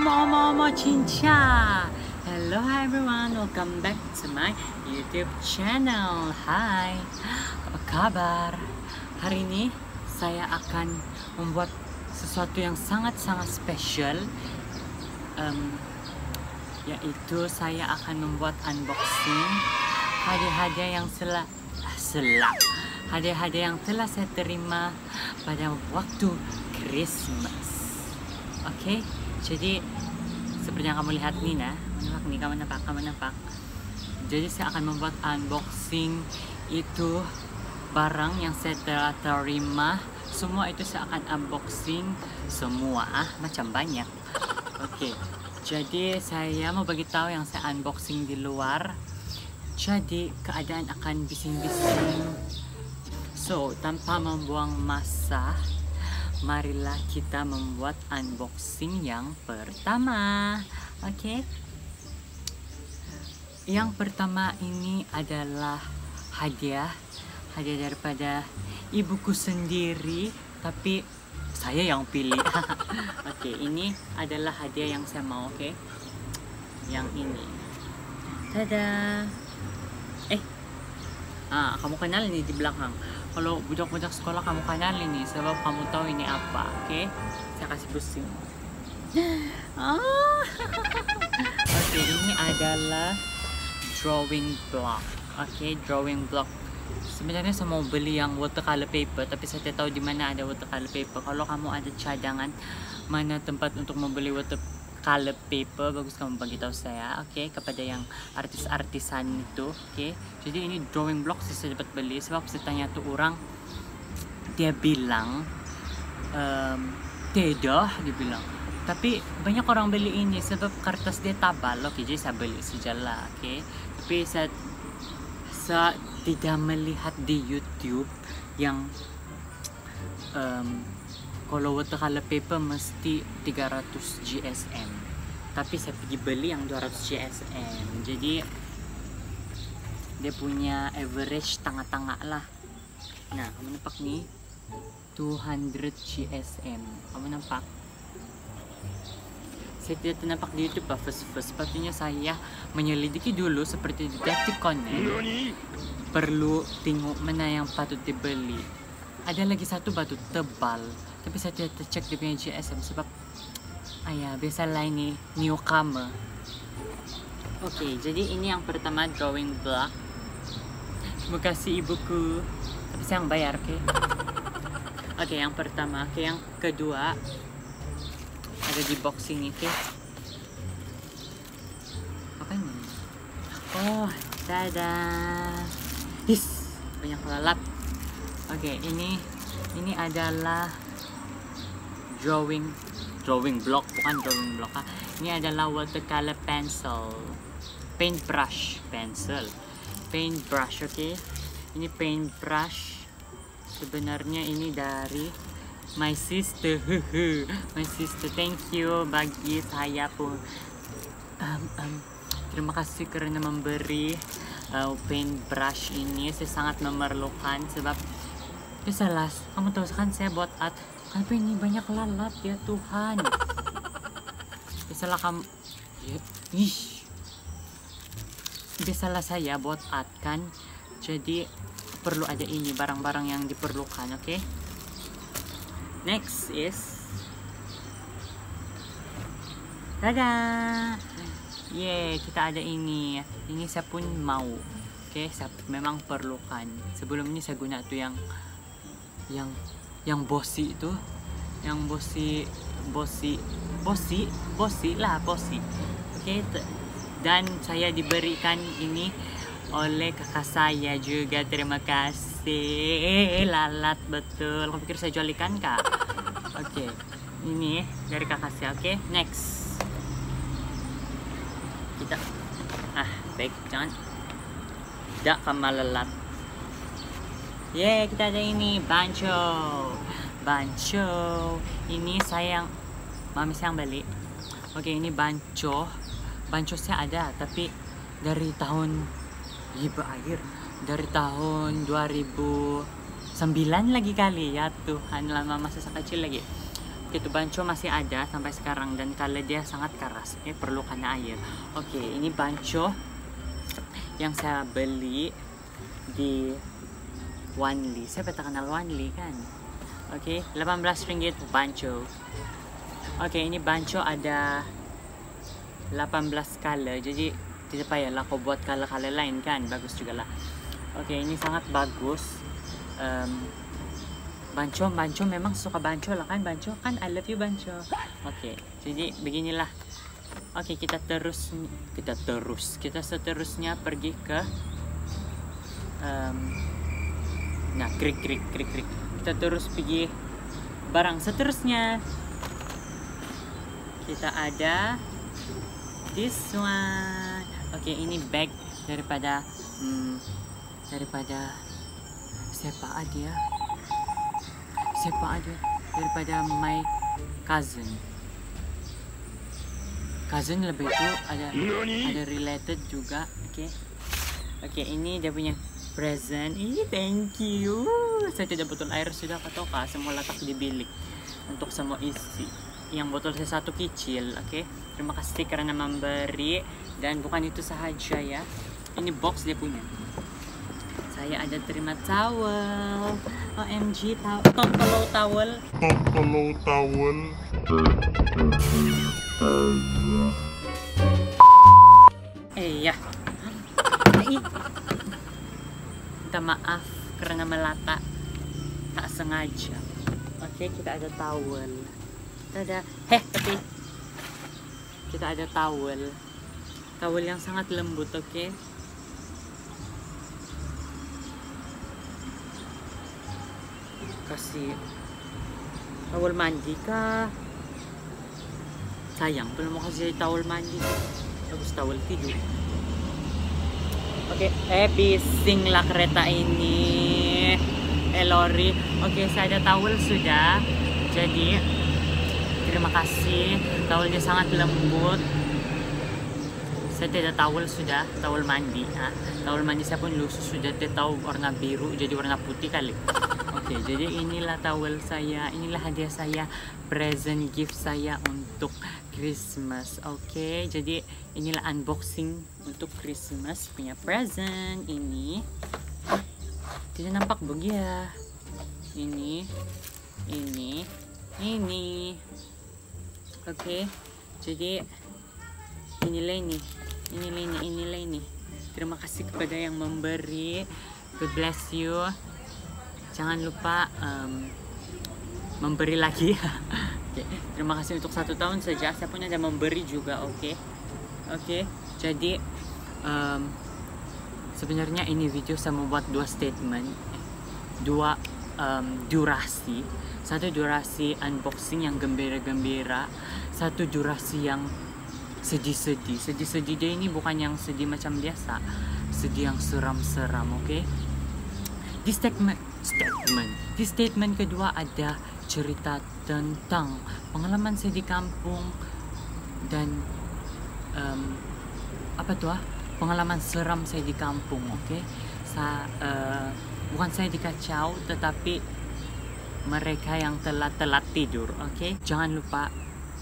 Omo Cinca. Hello everyone, welcome back to my YouTube channel. Hai, apa kabar? Hari ini saya akan membuat sesuatu yang sangat-sangat spesial, yaitu saya akan membuat unboxing hadiah-hadiah yang hadiah-hadiah yang telah saya terima pada waktu Christmas. Oke, jadi seperti yang kamu lihat nih, kamu nampak. Jadi saya akan membuat unboxing itu barang yang saya telah terima. Semua itu saya akan unboxing semua, macam banyak. Oke, jadi saya mau bagi tahu yang saya unboxing di luar. Jadi keadaan akan bising-bising. So, tanpa membuang masa, marilah kita membuat unboxing yang pertama. Oke. Yang pertama ini adalah hadiah daripada ibuku sendiri, tapi saya yang pilih. Oke, ini adalah hadiah yang saya mau, oke. Yang ini. Tada. Kamu kenal ini di belakang. Kalau budak-budak sekolah kamu kenal ini, sebab kamu tahu ini apa, oke? Saya kasih pusing. Oke, ini adalah drawing block. Oke, drawing block. Sebenarnya saya mau beli yang watercolor paper, tapi saya tidak tahu di mana ada watercolor paper. Kalau kamu ada cadangan mana tempat untuk membeli watercolor paper, bagus kamu bagi tahu saya, oke, kepada yang artis-artisan itu, oke. Jadi ini drawing block saya dapat beli sebab saya tanya tuh orang, dia bilang tidak, dia bilang. Tapi banyak orang beli ini sebab kertas dia tabal, oke. Jadi saya beli sajalah, oke. Tapi saya tidak melihat di YouTube yang kalau watercolor paper mesti 300 GSM, tapi saya pergi beli yang 200 GSM. Jadi dia punya average tengah-tengah lah. Nah, kamu nampak nih 200 GSM, kamu nampak? Saya tidak nampak di YouTube first. Sepatutnya saya menyelidiki dulu seperti di Detikon. Perlu tengok mana yang patut dibeli. Ada lagi satu batu tebal, tapi saya tidak tercek dia punya GSM sebab biasalah ini newcomer. Oke, jadi ini yang pertama, drawing block. Terima kasih ibuku, tapi saya yang bayar, oke? Oke, yang pertama. Oke, yang kedua ada di box ini, oke? Apa ini? Oh, dadah. Banyak lalat. Oke, ini adalah drawing block, bukan drawing block. Ini adalah watercolor pencil, paintbrush, oke. Ini paintbrush. Sebenarnya ini dari my sister. Thank you bagi saya pun. Terima kasih karena memberi paintbrush ini. Saya sangat memerlukan sebab biasalah, kamu tahu kan saya buat art, tapi ini banyak lalat ya Tuhan. Biasalah kamu, biasalah saya buat art kan, jadi perlu ada ini barang-barang yang diperlukan, oke? Next is, tada, kita ada ini saya pun mau, oke? Saya memang perlukan. Sebelum ini saya guna tuh yang bossy itu, yang bossy, oke. Dan saya diberikan ini oleh kakak saya juga, terima kasih. Lalat betul, aku pikir saya jual ikan kak. Oke, ini dari kakak saya, oke. Next kita baik, jangan tidak kamalalat. Kita ada ini bancho. Ini mami saya yang beli. Oke, ini bancho saya ada, tapi dari tahun dari tahun 2009 lagi kali ya Tuhan, lama masa kecil lagi. Oke, itu banco masih ada sampai sekarang dan kalau dia sangat keras, oke, perlu kena air. Oke, ini banco yang saya beli di Wanli. Saya pernah kenal Wanli kan? Oke, 18 ringgit banco. Oke, ini banco ada 18 color, jadi tidak payahlah kau buat color-color lain kan, bagus juga lah. Oke, ini sangat bagus. Banco memang suka banco lah kan, banco kan, I love you banco. Oke, jadi beginilah. Oke, kita seterusnya pergi ke nah, krik. Kita terus pergi barang seterusnya. Kita ada this one. Oke, ini bag daripada siapa aja daripada my cousin lebih itu ada related juga. Oke, ini dia punya present. Thank you. Saya tidak botol air sudah katoka, semua letak di bilik untuk semua isi. Yang botol saya satu kecil. Oke, terima kasih karena memberi. Dan bukan itu sahaja ya, ini box dia punya. Saya ada terima towel. OMG, towel. Ya. Minta maaf karena melata, tak sengaja. Oke, kita ada towel. Kita ada towel yang sangat lembut. Oke. Kasih towel mandi kah? Sayang, belum mau kasih towel mandi. Bagus towel tidur. Oke, bising lah kereta ini. Lori. Oke, saya ada towel sudah. Jadi terima kasih. Towelnya sangat lembut. Saya tidak towel sudah, towel mandi. Towel mandi saya pun lusuh sudah. Tahu warna biru jadi warna putih kali. Oke, jadi inilah towel saya, inilah hadiah saya, present gift saya untuk Christmas. Oke, jadi inilah unboxing untuk Christmas punya present. Ini tidak nampak bahagia. Ini. Oke, jadi inilah ini. Terima kasih kepada yang memberi. God bless you. Jangan lupa memberi lagi. Terima kasih untuk 1 tahun saja. Saya punya ada memberi juga. Oke. Jadi sebenarnya ini video saya membuat 2 statement, 2 durasi. 1 durasi unboxing yang gembira-gembira, 1 durasi yang sedih-sedih. Sedih-sedih dia ini bukan yang sedih macam biasa, sedih yang seram-seram. Oke. Di statement kedua ada cerita tentang pengalaman saya di kampung dan pengalaman seram saya di kampung. Oke. Bukan saya dikacau, tetapi mereka yang telat tidur. Oke. Jangan lupa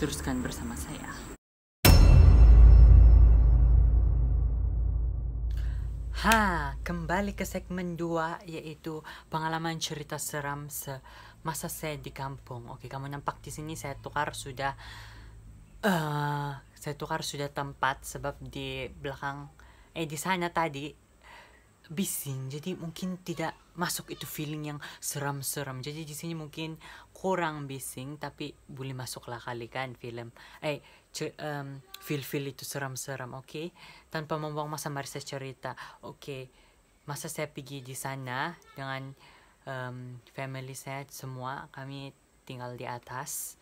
teruskan bersama saya. Kembali ke segmen 2, yaitu pengalaman cerita seram semasa saya di kampung. Oke, kamu nampak di sini saya tukar sudah tempat, sebab di belakang di sana tadi bising, jadi mungkin tidak masuk itu feeling yang seram-seram. Jadi di sini mungkin kurang bising, tapi boleh masuklah kali kan film feel itu seram-seram. Oke. Tanpa membuang masa, mari saya cerita. Oke. Masa saya pergi di sana dengan family saya semua, kami tinggal di atas,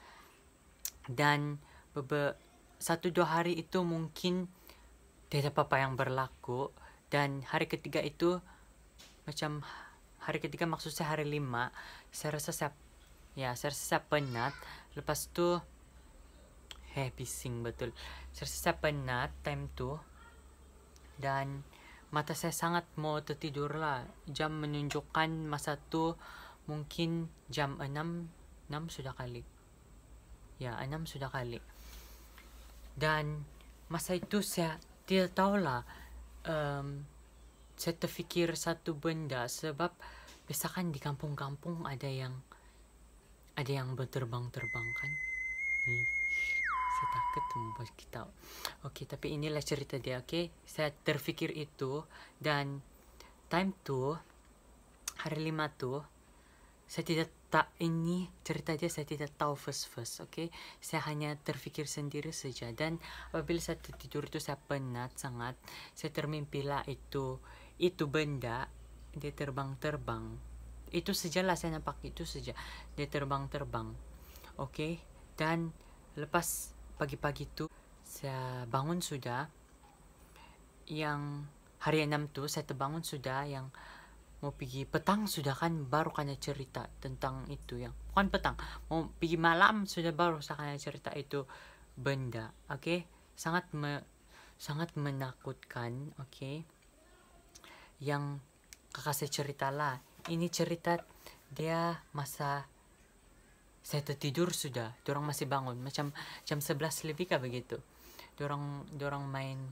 dan 1-2 hari itu mungkin tidak apa-apa yang berlaku. Dan hari ketiga itu maksud saya hari 5, saya rasa saya penat. Lepas tu bising betul. Saya rasa saya penat time tu, dan mata saya sangat mau tertidur lah. Jam menunjukkan masa tu mungkin jam 6 sudah kali. Ya, 6 sudah kali. Dan masa itu saya tidak tahu lah, saya terfikir satu benda sebab biasakan di kampung-kampung ada yang berterbang-terbang kan. Saya takut membuat kita. Oke, tapi inilah cerita dia. Oke, saya terfikir itu. Dan time tuh, hari 5 tuh, saya tidak ini cerita dia saya tidak tahu first. Oke, saya hanya terfikir sendiri saja. Dan apabila saya tidur itu saya penat sangat. Saya termimpilah itu benda dia terbang-terbang. Itu sajalah saya nampak, itu saja dia terbang-terbang. Oke, dan lepas pagi-pagi itu saya bangun sudah. Yang hari 6 tuh saya terbangun sudah, yang mau pergi petang sudah kan baru kena cerita tentang itu, yang bukan petang, mau pergi malam sudah baru saya kena cerita itu benda. Oke, sangat menakutkan. Oke, yang kakak saya cerita lah, ini cerita dia masa saya tertidur sudah, dorang masih bangun macam jam 11 lebih kah begitu. Dorang main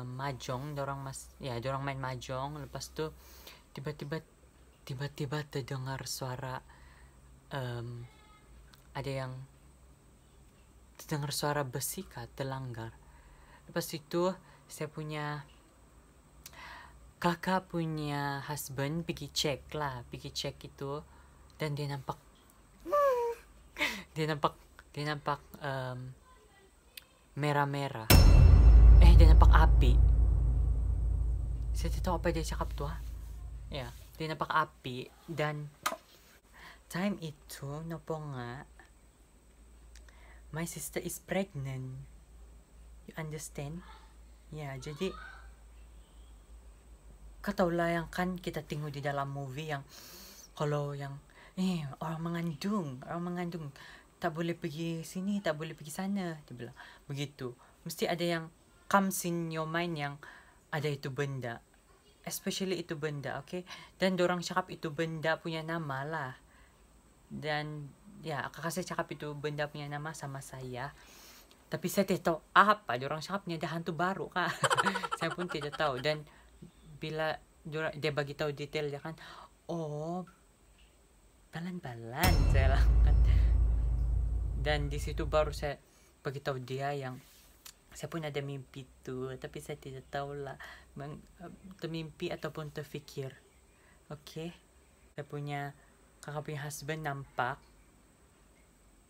mahjong, dorang main mahjong. Lepas tu tiba-tiba terdengar suara, ada yang terdengar suara besi kah terlanggar. Lepas itu saya punya kakak punya husband pergi cek itu, dan dia nampak merah-merah. Dia nampak api. Saya tidak tahu apa dia cakap tuh. Ya, dia nampak api. Dan time itu nopo nga, my sister is pregnant. You understand? Ya, jadi kau tahu lah yang kan kita tengok di dalam movie yang kalau yang orang mengandung tak boleh pergi sini, tak boleh pergi sana, dia bilang begitu. Mesti ada yang comes in your mind yang ada itu benda, especially itu benda. Okay, dan dorang cakap itu benda punya nama lah. Dan ya, kakak saya cakap itu benda punya nama sama saya, tapi saya tidak tahu apa. Dorang cakapnya ada hantu baru kah. Saya pun tidak tahu. Dan bila dia bagi tahu detail dia kan, balan-balan, saya langkat. Dan di situ baru saya bagi tahu dia yang saya pun ada mimpi tuh, tapi saya tidak tahu lah termimpi ataupun terfikir. Oke, saya punya kakak punya husband nampak,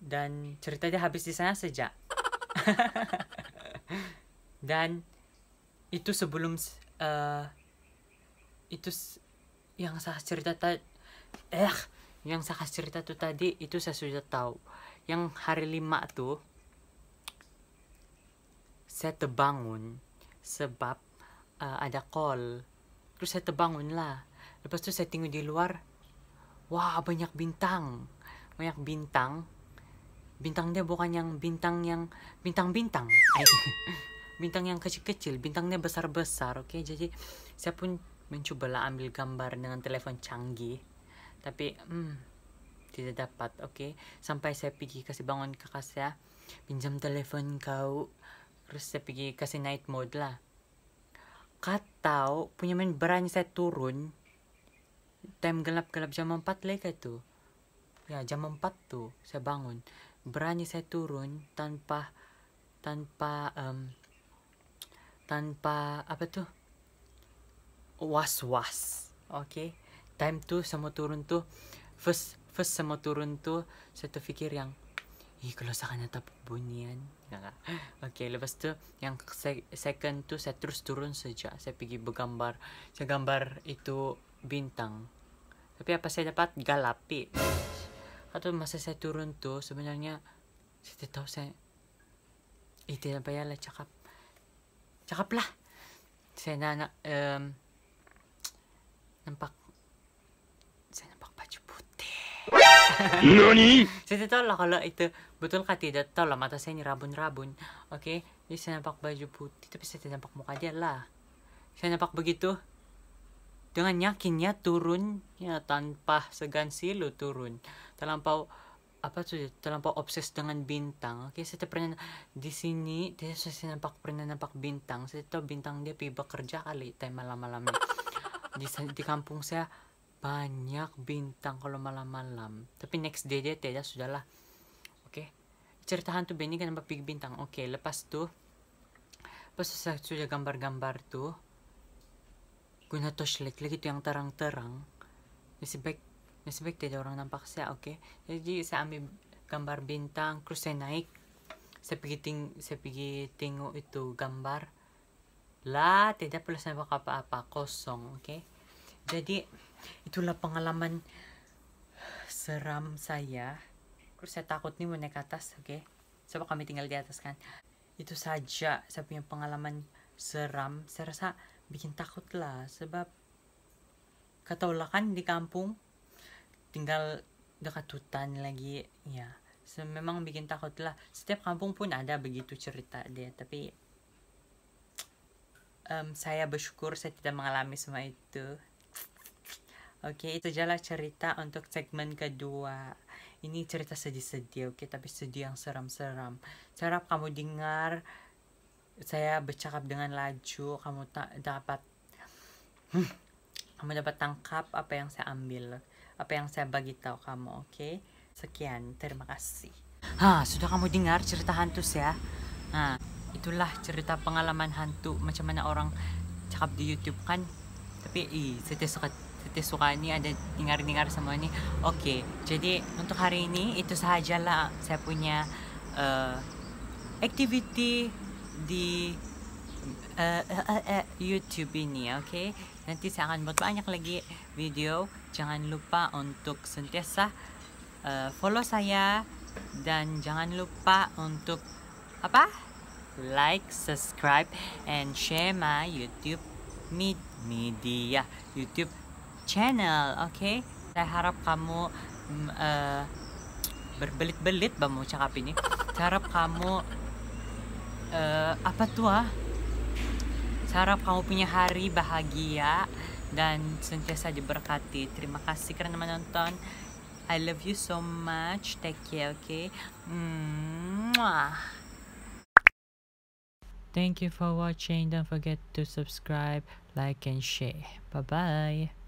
dan cerita dia habis di sana saja. Dan itu sebelum itu yang saya cerita tuh tadi, itu saya sudah tahu. Yang hari 5 tuh saya terbangun sebab ada call. Terus saya terbangun lah. Lepas tu saya tengok di luar, wah, banyak bintang. Bintang dia bukan yang bintang-bintang. Bintang yang kecil-kecil, bintangnya besar-besar. Oke, jadi saya pun mencobalah ambil gambar dengan telepon canggih, tapi tidak dapat. Oke, sampai saya pergi kasih bangun kakak saya, pinjam telepon kau. Terus saya pergi kasih night mode lah. Katau punya main berani saya turun. Time gelap-gelap jam 4 lagi tuh. Ya, jam 4 tuh saya bangun. Berani saya turun tanpa apa tuh, was-was. Oke, time tuh sama turun tuh, first sama turun tuh saya terfikir yang kalau saya kena tapuk bunian. Oke, lepas tu yang second tu saya terus turun saja. Saya pergi bergambar. Saya gambar itu bintang. Tapi apa saya dapat? Galapi. Atau masa saya turun tu sebenarnya saya tidak tahu saya tidak payahlah cakap lah. Saya nampak baju putih. Nani? Saya tidak tahu lah kalau itu betul kah, tidak tahu lah, mata saya ini rabun-rabun. Oke, jadi saya nampak baju putih, tapi saya tidak nampak muka dia lah. Saya nampak begitu dengan yakinnya turun ya, tanpa segan silu turun. Terlampau apa tuh terlampau obses dengan bintang. Oke, saya pernah di sini dia pernah nampak bintang. Saya tahu bintang dia pergi bekerja kali time malam-malam di kampung saya banyak bintang kalau malam-malam. Tapi next day dia tidak, sudahlah. Oke, cerita hantu Benny kenapa pergi bintang. Oke, lepas tuh pas saya sudah gambar-gambar tuh guna torchlight lagi tuh yang terang-terang. Nasib baik tidak orang nampak saya. Oke, jadi saya ambil gambar bintang, terus saya naik, saya pergi tengok itu gambar lah, tidak pula saya nampak apa-apa, kosong. Oke, jadi itulah pengalaman seram saya. Terus saya takut nih mau naik ke atas. Oke, sebab kami tinggal di atas kan. Itu saja saya punya pengalaman seram. Saya rasa bikin takut lah, sebab katakanlah kan di kampung tinggal dekat hutan lagi ya, memang bikin takut lah. Setiap kampung pun ada begitu cerita dia, tapi saya bersyukur saya tidak mengalami semua itu. Oke, itu adalah cerita untuk segmen kedua. Ini cerita sedih-sedih, oke, tapi sedih yang seram-seram. Saya harap kamu dengar saya bercakap dengan laju, kamu dapat tangkap apa yang saya ambil, apa yang saya bagi tahu kamu. Oke, sekian, terima kasih. Sudah kamu dengar cerita hantu saya? Itulah cerita pengalaman hantu, macam mana orang cakap di YouTube kan. Tapi saya suka ini ada dengar semua ini. Oke, jadi untuk hari ini itu sahajalah saya punya activity di YouTube ini. Oke, nanti saya akan buat banyak lagi video. Jangan lupa untuk sentiasa follow saya, dan jangan lupa untuk like, subscribe, and share my YouTube media YouTube channel. Oke, saya harap kamu berbelit-belit mau cakap ini. Saya harap kamu saya harap kamu punya hari bahagia dan sentiasa diberkati. Terima kasih karena menonton. I love you so much. Take care, okay? Thank you for watching. Don't forget to subscribe, like, and share. Bye-bye.